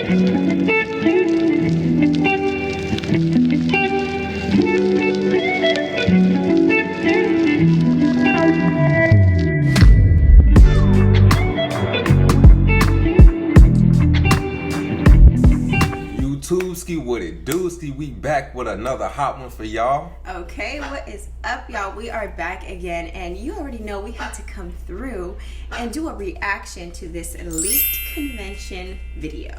What it do-ski, we back with another hot one for y'all. Okay, what is up, y'all? We are back again, and you already know we had to come through and do a reaction to this leaked convention video.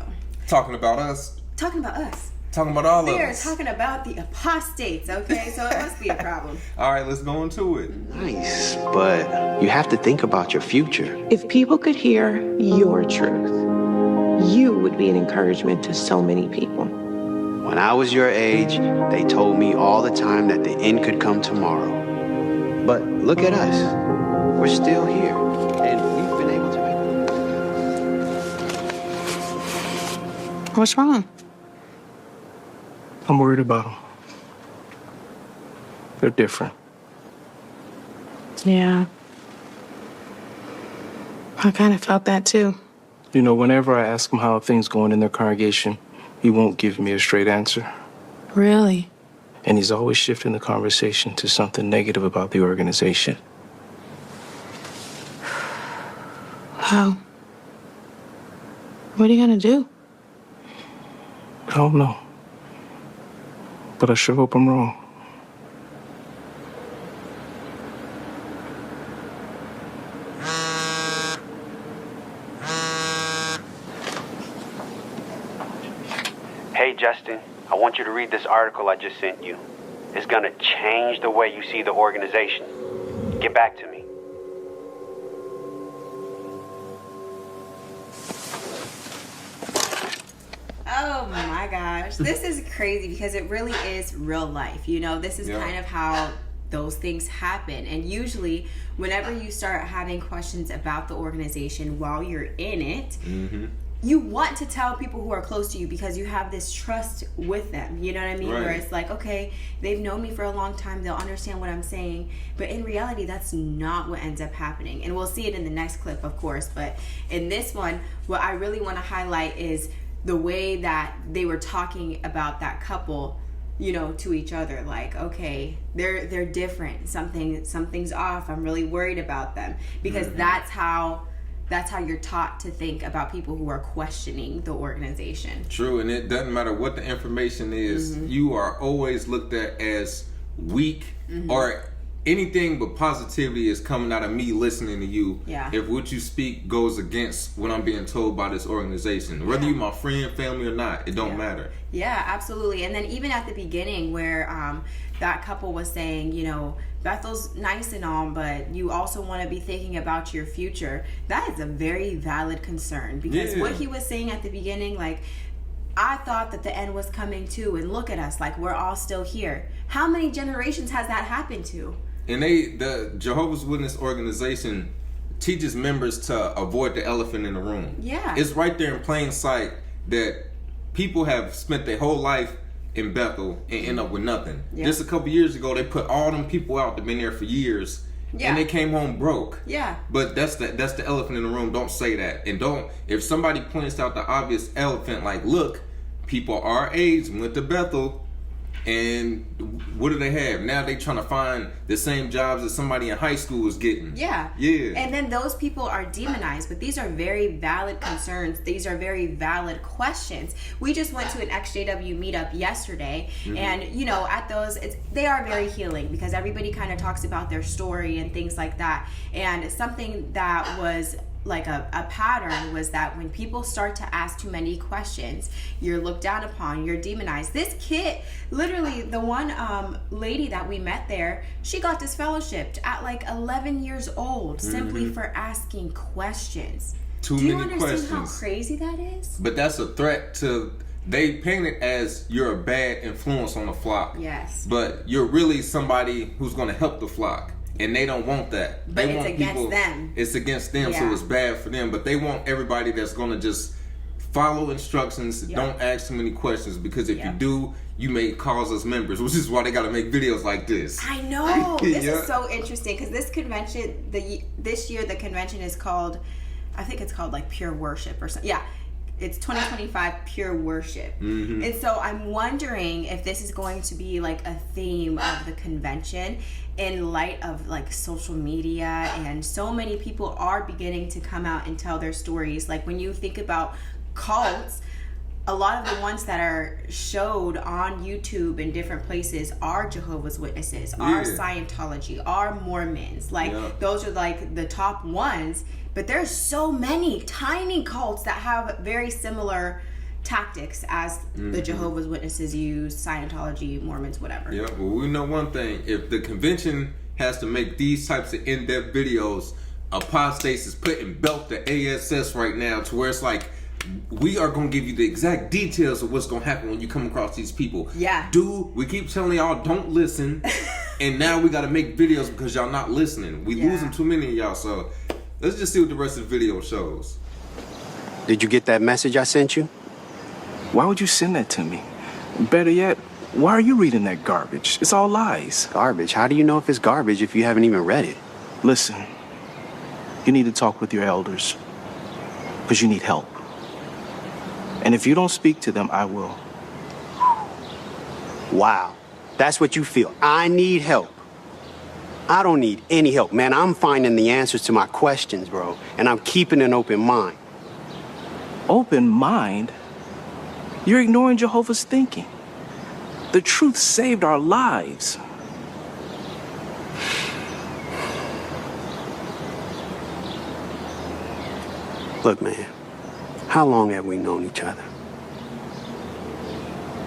Talking about us. Talking about us. Talking about all of They're us. talking about the apostates, okay? So it must be a problem. All right, let's go into it. Nice, but you have to think about your future. If people could hear your truth, you would be an encouragement to so many people. When I was your age, they told me all the time that the end could come tomorrow. But look at us. We're still here, and we've been able to make it. What's wrong? I'm worried about them. They're different. Yeah. I kind of felt that too. You know, whenever I ask them how are things going in their congregation, he won't give me a straight answer. Really? And he's always shifting the conversation to something negative about the organization. How? What are you gonna do? I don't know. But I sure hope I'm wrong. Hey, Justin, I want you to read this article I just sent you. It's gonna change the way you see the organization. Get back to me. Oh my gosh. This is crazy because it really is real life. You know, this is kind of how those things happen. And usually, whenever you start having questions about the organization while you're in it, you want to tell people who are close to you because you have this trust with them. You know what I mean? Right. Where it's like, okay, they've known me for a long time. They'll understand what I'm saying. But in reality, that's not what ends up happening. And we'll see it in the next clip, of course. But in this one, what I really want to highlight is the way that they were talking about that couple, you know, to each other. Like, okay, they're different. Something's off. I'm really worried about them. Because that's how you're taught to think about people who are questioning the organization. True, and it doesn't matter what the information is, you are always looked at as weak or anything but positivity is coming out of me listening to you. Yeah. If what you speak goes against what I'm being told by this organization. Whether you're my friend, family or not, it don't matter. Yeah, absolutely. And then even at the beginning where that couple was saying, you know, Bethel's nice and all, but you also want to be thinking about your future. That is a very valid concern because what he was saying at the beginning, like, I thought that the end was coming too, and look at us, like we're all still here. How many generations has that happened to? And the Jehovah's Witness organization teaches members to avoid the elephant in the room. Yeah. It's right there in plain sight that people have spent their whole life in Bethel and end up with nothing. Just a couple years ago, they put all them people out that been there for years, and they came home broke. Yeah. But that's the elephant in the room. Don't say that. And if somebody points out the obvious elephant, like, look, people our age went to Bethel, and what do they have? Now they trying to find the same jobs that somebody in high school was getting. Yeah. And then those people are demonized, but these are very valid concerns. These are very valid questions. We just went to an XJW meetup yesterday, and you know, at those, they are very healing because everybody kind of talks about their story and things like that. And something that was like a pattern was that when people start to ask too many questions, you're looked down upon, you're demonized. This kid, literally the one lady that we met there, she got disfellowshipped at like 11 years old simply for asking questions. Too Do you many understand questions. how crazy that is? But that's a threat to, they paint it as you're a bad influence on the flock. Yes. But you're really somebody who's going to help the flock. And they don't want that. But they it's want against people, them. It's against them, so Yeah. it's bad for them. But they want everybody that's going to just follow instructions. Don't ask too many questions, because if you do, you may cause us members, which is why they got to make videos like this. I know. This is so interesting because this convention, this year the convention is called, I think it's called like Pure Worship or something. Yeah. it's 2025 pure worship. And so I'm wondering if this is going to be like a theme of the convention in light of like social media, and so many people are beginning to come out and tell their stories. Like when you think about cults, a lot of the ones that are showed on YouTube in different places are Jehovah's Witnesses, are Scientology, are Mormons. Like those are like the top ones. But there's so many tiny cults that have very similar tactics as the Jehovah's Witnesses use, Scientology, Mormons, whatever. Yeah, well, we know one thing. If the convention has to make these types of in-depth videos, Apostate is putting belt to ASS right now to where it's like, we are going to give you the exact details of what's going to happen when you come across these people. Yeah. We keep telling y'all don't listen, and now we got to make videos because y'all not listening. We losing too many of y'all, so let's just see what the rest of the video shows. Did you get that message I sent you? Why would you send that to me? Better yet, why are you reading that garbage? It's all lies. Garbage? How do you know if it's garbage if you haven't even read it? Listen, you need to talk with your elders because you need help. And if you don't speak to them, I will. Wow. That's what you feel. I need help. I don't need any help, man. I'm finding the answers to my questions, bro. And I'm keeping an open mind. Open mind? You're ignoring Jehovah's thinking. The truth saved our lives. Look, man. How long have we known each other?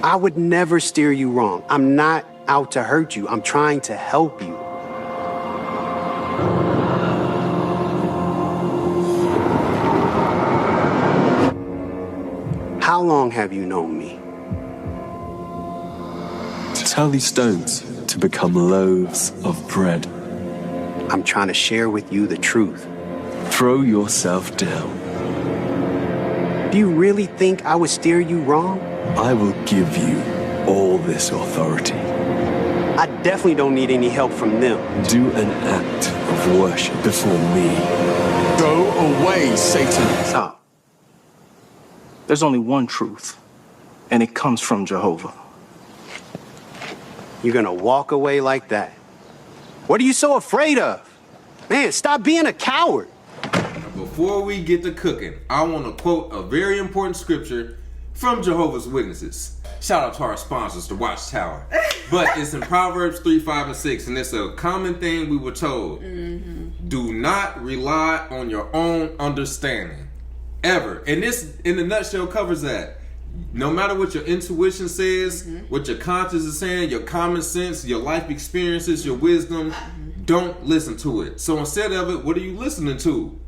I would never steer you wrong. I'm not out to hurt you. I'm trying to help you. How long have you known me? To tell these stones to become loaves of bread. I'm trying to share with you the truth. Throw yourself down. Do you really think I would steer you wrong? I will give you all this authority. I definitely don't need any help from them. Do an act of worship before me. Go away, Satan. Stop. There's only one truth, and it comes from Jehovah. You're gonna walk away like that? What are you so afraid of? Man, stop being a coward. Before we get to cooking, I want to quote a very important scripture from Jehovah's Witnesses. Shout out to our sponsors, the Watchtower. But it's in Proverbs 3, 5, and 6, and it's a common thing we were told. Do not rely on your own understanding. Ever. And this, in a nutshell, covers that. No matter what your intuition says, what your conscience is saying, your common sense, your life experiences, your wisdom, don't listen to it. So instead of it, what are you listening to?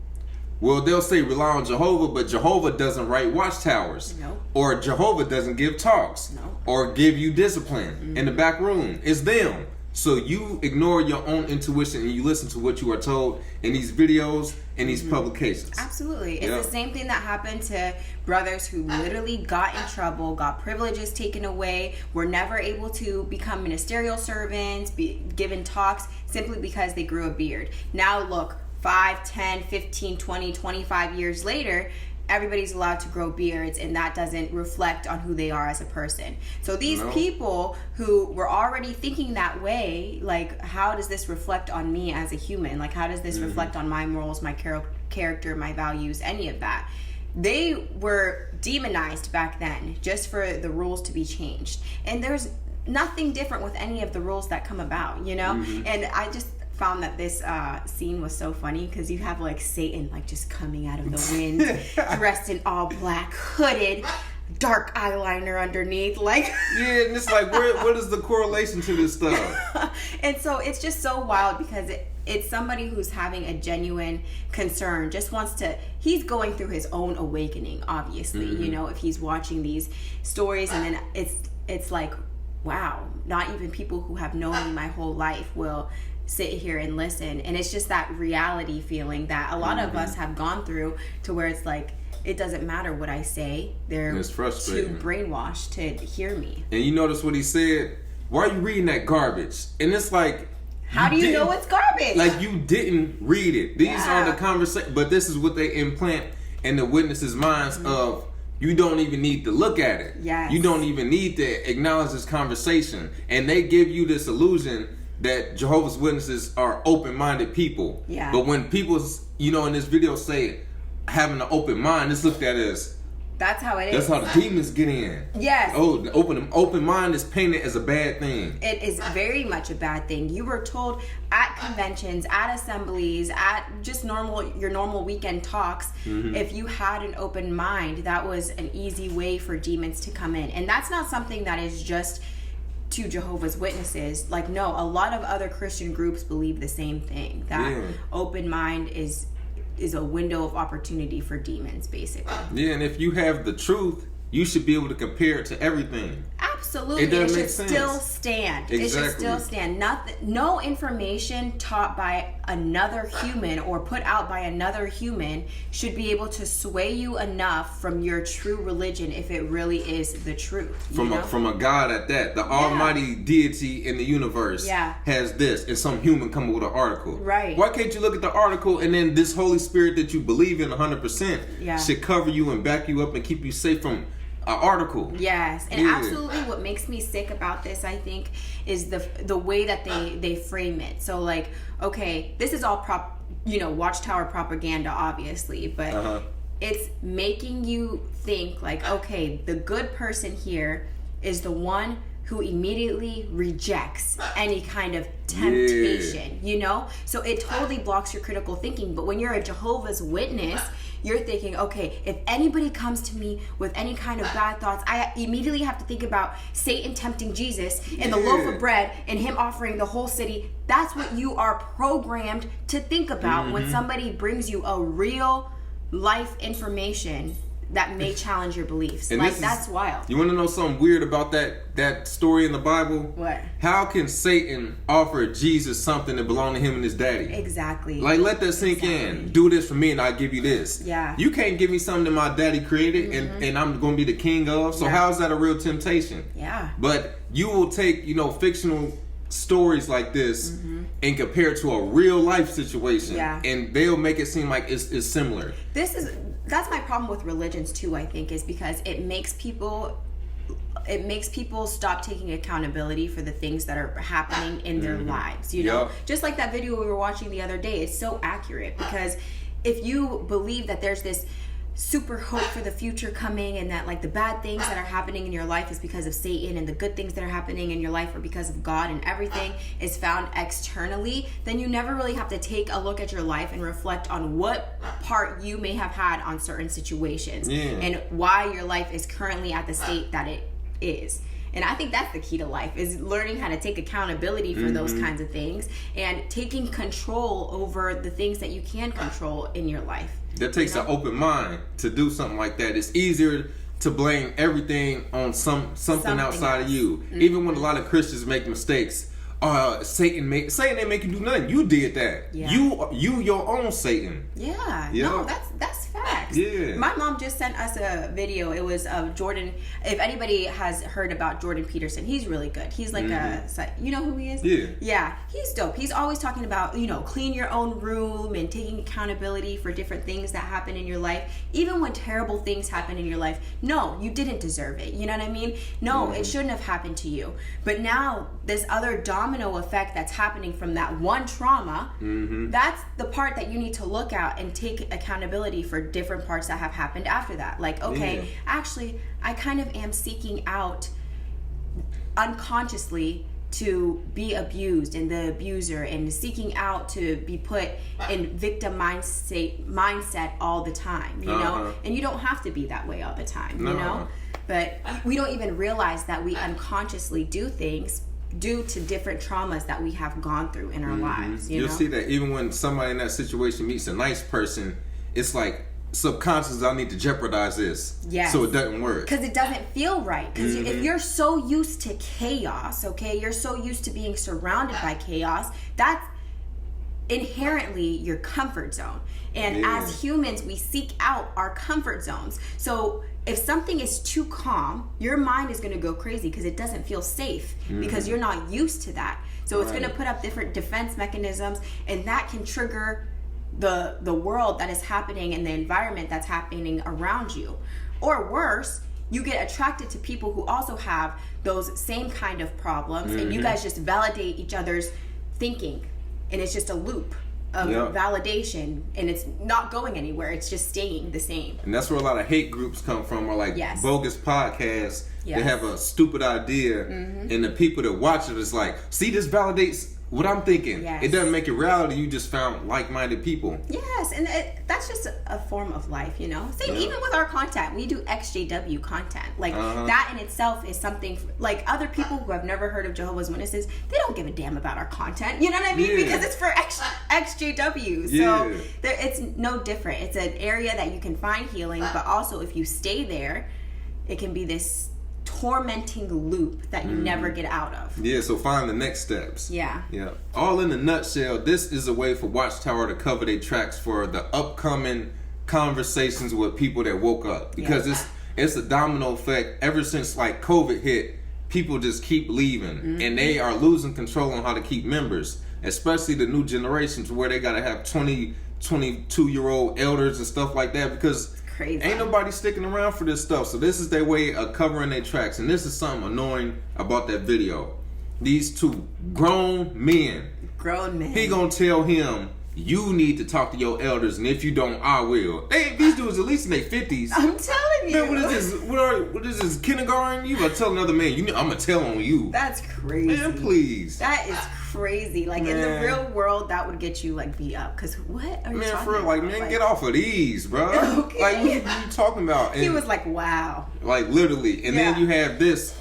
Well, they'll say rely on Jehovah, but Jehovah doesn't write watchtowers. No. Or Jehovah doesn't give talks. No. Or give you discipline in the back room. It's them. So you ignore your own intuition and you listen to what you are told in these videos and these publications. Absolutely. It's the same thing that happened to brothers who literally got in trouble, got privileges taken away, were never able to become ministerial servants, be given talks simply because they grew a beard. Now look, 5, 10, 15, 20, 25 years later, everybody's allowed to grow beards, and that doesn't reflect on who they are as a person. So these people who were already thinking that way, like, how does this reflect on me as a human? Like, how does this reflect on my morals, my character, my values, any of that? They were demonized back then just for the rules to be changed. And there's nothing different with any of the rules that come about, you know? And I just found that this scene was so funny because you have like Satan like just coming out of the wind, dressed in all black, hooded, dark eyeliner underneath, like Yeah, and it's like, what is the correlation to this stuff? And so it's just so wild because it's somebody who's having a genuine concern, just wants to, he's going through his own awakening, obviously, you know, if he's watching these stories, and then it's like, wow, not even people who have known me my whole life will sit here and listen. And it's just that reality feeling that a lot of us have gone through, to where it's like, it doesn't matter what I say, they're It's frustrating. too brainwashed to hear me. And you notice what he said? Why are you reading that garbage? And it's like, How do you know it's garbage? Like, you didn't read it. These are the conversations, but this is what they implant in the witnesses' minds of you don't even need to look at it. Yes. You don't even need to acknowledge this conversation. And they give you this illusion that Jehovah's Witnesses are open-minded people. Yeah. But when people, in this video say having an open mind, it's looked at as, that's how it that's is. how the demons get in. Yes. Oh, the open mind is painted as a bad thing. It is very much a bad thing. You were told at conventions, at assemblies, at just your normal weekend talks, if you had an open mind, that was an easy way for demons to come in. And that's not something that is just to Jehovah's Witnesses. Like, no, a lot of other Christian groups believe the same thing. That open mind is a window of opportunity for demons, basically. Yeah, and if you have the truth, you should be able to compare it to everything. Absolutely. It doesn't should make sense. Still stand. Exactly. It should still stand. No information taught by another human or put out by another human should be able to sway you enough from your true religion if it really is the truth. From a God at that. The almighty deity in the universe has this, and some human come up with an article. Right. Why can't you look at the article and then this Holy Spirit that you believe in 100% should cover you and back you up and keep you safe from an article? Yes, and absolutely what makes me sick about this, I think, is the way that they frame it. So, like, okay, this is all Watchtower propaganda, obviously, but it's making you think, like, okay, the good person here is the one who immediately rejects any kind of temptation, So it totally blocks your critical thinking. But when you're a Jehovah's Witness, you're thinking, okay, if anybody comes to me with any kind of bad thoughts, I immediately have to think about Satan tempting Jesus and the loaf of bread and him offering the whole city. That's what you are programmed to think about when somebody brings you a real life information that may challenge your beliefs. And that's wild. You want to know something weird about that story in the Bible? What? How can Satan offer Jesus something that belonged to him and his daddy? Exactly. Like, let that sink in. Do this for me and I'll give you this. Yeah. You can't give me something that my daddy created and I'm going to be the king of. So how is that a real temptation? Yeah. But you will take, fictional stories like this and compare it to a real life situation. Yeah. And they'll make it seem like it's similar. That's my problem with religions too, I think, is because it makes people stop taking accountability for the things that are happening in their lives, Just like that video we were watching the other day, it's so accurate, because if you believe that there's this super hope for the future coming and that, like, the bad things that are happening in your life is because of Satan and the good things that are happening in your life are because of God and everything is found externally, then you never really have to take a look at your life and reflect on what part you may have had on certain situations and why your life is currently at the state that it is. And I think that's the key to life, is learning how to take accountability for those kinds of things and taking control over the things that you can control in your life. That takes an open mind to do something like that. It's easier to blame everything on something outside of you. Even when a lot of Christians make mistakes, Satan ain't make you do nothing. You did that. Yeah. You your own Satan. Yeah. No, that's facts. Yeah. My mom just sent us a video. It was of Jordan. If anybody has heard about Jordan Peterson, he's really good. He's like you know who he is? Yeah. Yeah. He's dope. He's always talking about, clean your own room and taking accountability for different things that happen in your life. Even when terrible things happen in your life, no, you didn't deserve it. You know what I mean? No, it shouldn't have happened to you. But now this other domino effect that's happening from that one trauma, that's the part that you need to look at and take accountability for different parts that have happened after that. Like, okay, actually, I kind of am seeking out unconsciously to be abused and the abuser, and seeking out to be put in victim mindset all the time, you know? And you don't have to be that way all the time, you know? But we don't even realize that we unconsciously do things due to different traumas that we have gone through in our lives. You'll see that even when somebody in that situation meets a nice person, it's like subconscious, I need to jeopardize this so it doesn't work. Because it doesn't feel right. Because if you're so used to chaos, okay, you're so used to being surrounded by chaos, that's inherently your comfort zone. And as humans, we seek out our comfort zones. So if something is too calm, your mind is going to go crazy because it doesn't feel safe because you're not used to that. So it's going to put up different defense mechanisms, and that can trigger the world that is happening and the environment that's happening around you. or worse, you get attracted to people who also have those same kind of problems, and you guys just validate each other's thinking, and it's just a loop of validation, and it's not going anywhere. It's just staying the same. And that's where a lot of hate groups come from, or like bogus podcasts. Yes. They have a stupid idea, and the people that watch it is like, see, this validates what I'm thinking. Yes. It doesn't make it reality. You just found like-minded people. Yes, and that's just a form of life, you know. Same even with our content. We do XJW content. Like that in itself is something like other people who have never heard of Jehovah's Witnesses. They don't give a damn about our content. You know what I mean? Because it's for XJW. So it's no different. It's an area that you can find healing, but also if you stay there, it can be this tormenting loop that you never get out of. Yeah, so find the next steps. Yeah. All in a nutshell, this is a way for Watchtower to cover their tracks for the upcoming conversations with people that woke up. Because it's a domino effect. Ever since like COVID hit, people just keep leaving, and they are losing control on how to keep members, especially the new generations where they gotta have 22-year-old elders and stuff like that, because crazy. Ain't nobody sticking around for this stuff. So this is their way of covering their tracks. And this is something annoying about that video. These two grown men. He gonna tell him, you need to talk to your elders, and if you don't, I will. These dudes at least in their 50s. I'm telling you. Man, what is this? What is this, kindergarten? You gotta tell another man, I'm gonna tell on you. That's crazy. Man, please. That is crazy. Like, in the real world, that would get you, like, beat up. Because what are you talking about? For real, like, man, get off of these, bro. Okay. Like, what are you talking about? And, he was like, wow. Like, literally. And then you have this.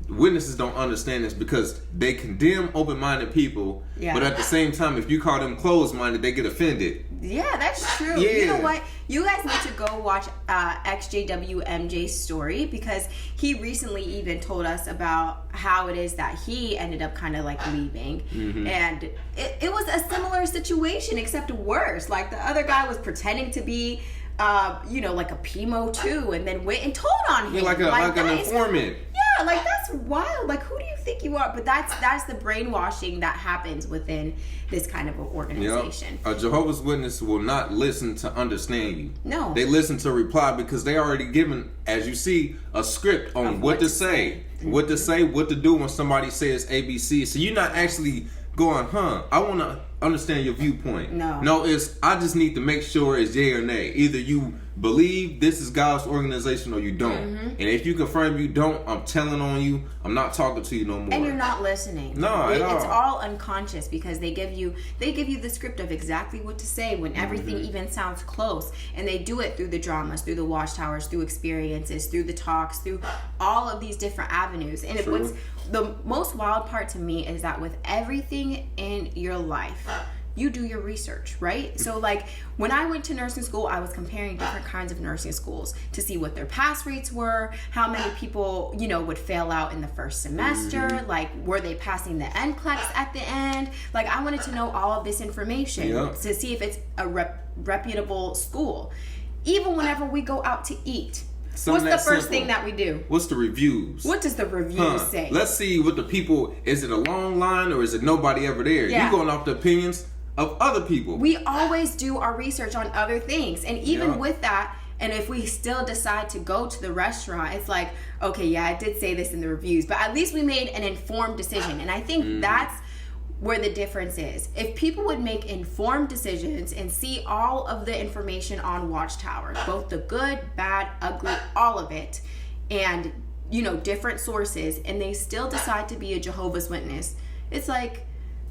Witnesses don't understand this because they condemn open-minded people, but at the same time, if you call them closed-minded, they get offended. Yeah, that's true. Yeah. You know what? You guys need to go watch XJWMJ's story, because he recently even told us about how it is that he ended up kind of like leaving. And it was a similar situation, except worse. Like, the other guy was pretending to be like a PMO too, and then went and told on him. Yeah, like an informant. Yeah, like, that's wild. Like, who do you think you are? But that's the brainwashing that happens within this kind of an organization. A Jehovah's Witness will not listen to understand you. No. They listen to reply because they already given, as you see, a script on what to say. What to say, what to do when somebody says ABC. So you're not actually going, I want to understand your viewpoint. No, I just need to make sure it's yay or nay. Either you believe this is God's organization or you don't. And if you confirm you don't, I'm telling on you. I'm not talking to you no more. And you're not listening. No, at all. It's all unconscious, because they give you the script of exactly what to say when everything even sounds close. And they do it through the dramas, through the Watchtowers, through experiences, through the talks, through all of these different avenues. And what's the most wild part to me is that with everything in your life, you do your research, right? So, like, when I went to nursing school, I was comparing different kinds of nursing schools to see what their pass rates were, how many people, would fail out in the first semester, like, were they passing the NCLEX at the end? Like, I wanted to know all of this information to see if it's a reputable school. Even whenever we go out to eat, what's the first thing that we do? What's the reviews? What does the reviews say? Let's see what the people, is it a long line or is it nobody ever there? Yeah. You going off the opinions of other people. We always do our research on other things. And even with that, and if we still decide to go to the restaurant, it's like, okay, yeah, I did say this in the reviews, but at least we made an informed decision. And I think that's where the difference is. If people would make informed decisions and see all of the information on Watchtower, both the good, bad, ugly, all of it, and, different sources, and they still decide to be a Jehovah's Witness, it's like,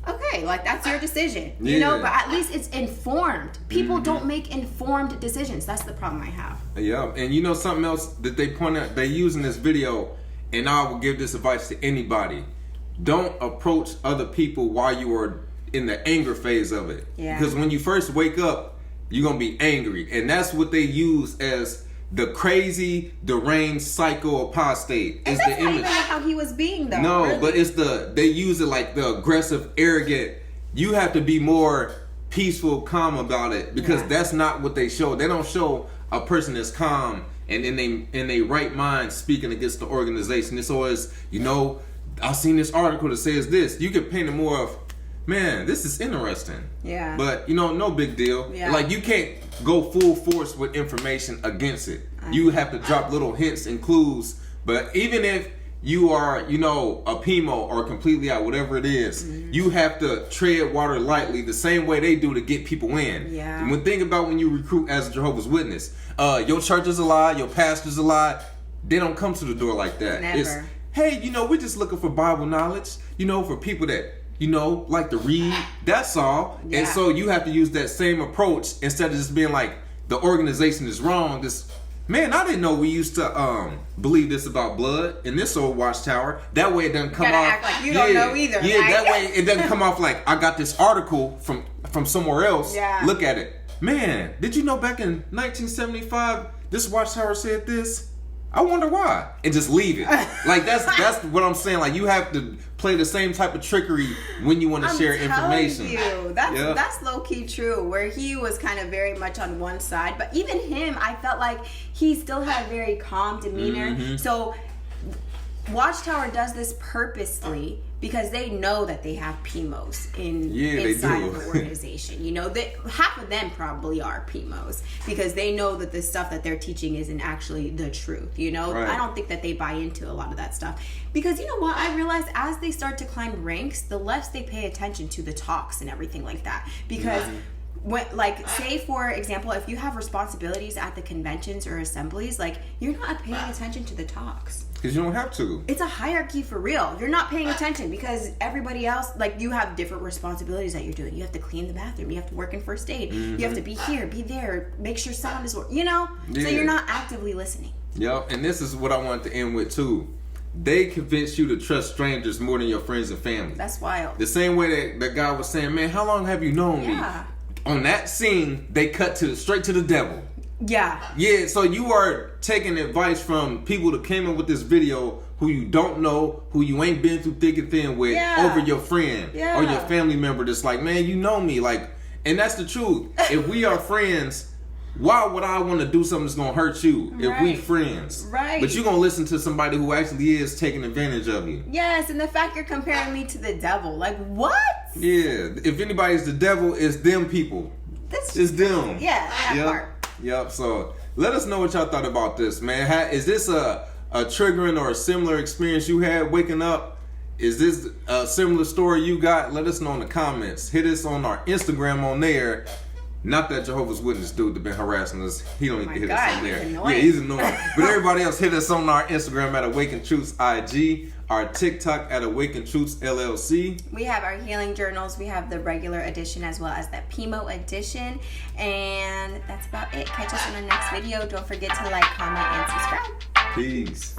okay, like, that's your decision, but at least it's informed. People don't make informed decisions. That's the problem I have. Yeah, and something else that they point out, they use in this video, and I will give this advice to anybody. Don't approach other people while you are in the anger phase of it. Yeah. Because when you first wake up, you're going to be angry. And that's what they use as the crazy, deranged, psycho apostate. And that's not even how he was being, though. No, really. but they use it like the aggressive, arrogant. You have to be more peaceful, calm about it, because that's not what they show. They don't show a person that's calm and in they right mind speaking against the organization. It's always, I've seen this article that says this. You can paint it more of, man, this is interesting. Yeah. But, no big deal. Yeah. Like, you can't go full force with information against it. You have to drop little hints and clues. But even if you are, a PMO or completely out, whatever it is, you have to tread water lightly the same way they do to get people in. Yeah. Think about when you recruit as a Jehovah's Witness. Your church is a lie, your pastor's a lie. They don't come to the door like that. Never. It's, hey, we're just looking for Bible knowledge, for people that, like to read. That's all. Yeah. And so you have to use that same approach instead of just being like, the organization is wrong. Man, I didn't know we used to believe this about blood in this old Watchtower. That way it doesn't come gotta off. act like you don't know either. Yeah, right? that way it doesn't come off like I got this article from somewhere else. Yeah. Look at it. Man, did you know back in 1975 this Watchtower said this? I wonder why. And just leave it. Like that's what I'm saying. Like you have to play the same type of trickery when you want to share information. That's low key true. Where he was kind of very much on one side, but even him, I felt like he still had a very calm demeanor. So Watchtower does this purposely because they know that they have PMOs inside of the organization. Half of them probably are PMOs because they know that the stuff that they're teaching isn't actually the truth. Right. I don't think that they buy into a lot of that stuff because you know what? I realized as they start to climb ranks, the less they pay attention to the talks and everything like that because. Say for example, if you have responsibilities at the conventions or assemblies, you're not paying attention to the talks. Because you don't have to. It's a hierarchy for real. You're not paying attention because everybody else, you have different responsibilities that you're doing. You have to clean the bathroom. You have to work in first aid. You have to be here, be there, make sure sound is working. Yeah. So you're not actively listening. Yep, and this is what I wanted to end with too. They convince you to trust strangers more than your friends and family. That's wild. The same way that guy was saying, man, how long have you known me? On that scene, they cut straight to the devil. Yeah. Yeah, so you are taking advice from people that came in with this video who you don't know, who you ain't been through thick and thin with, over your friend or your family member that's like, man, you know me. And that's the truth. If we are friends, why would I want to do something that's going to hurt you if we friends? Right. But you're going to listen to somebody who actually is taking advantage of you. Yes, and the fact you're comparing me to the devil. What? Yeah, if anybody's the devil, it's them people. It's them. Yeah, that part. Yep, so let us know what y'all thought about this, man. Is this a triggering or a similar experience you had waking up? Is this a similar story you got? Let us know in the comments. Hit us on our Instagram on there. Not that Jehovah's Witness dude that been harassing us. He don't need to hit us on there. Yeah, he's annoying. But everybody else, hit us on our Instagram at Awaken Truths IG, our TikTok at Awaken Truths LLC. We have our healing journals. We have the regular edition as well as the PMO edition. And that's about it. Catch us in the next video. Don't forget to like, comment, and subscribe. Peace.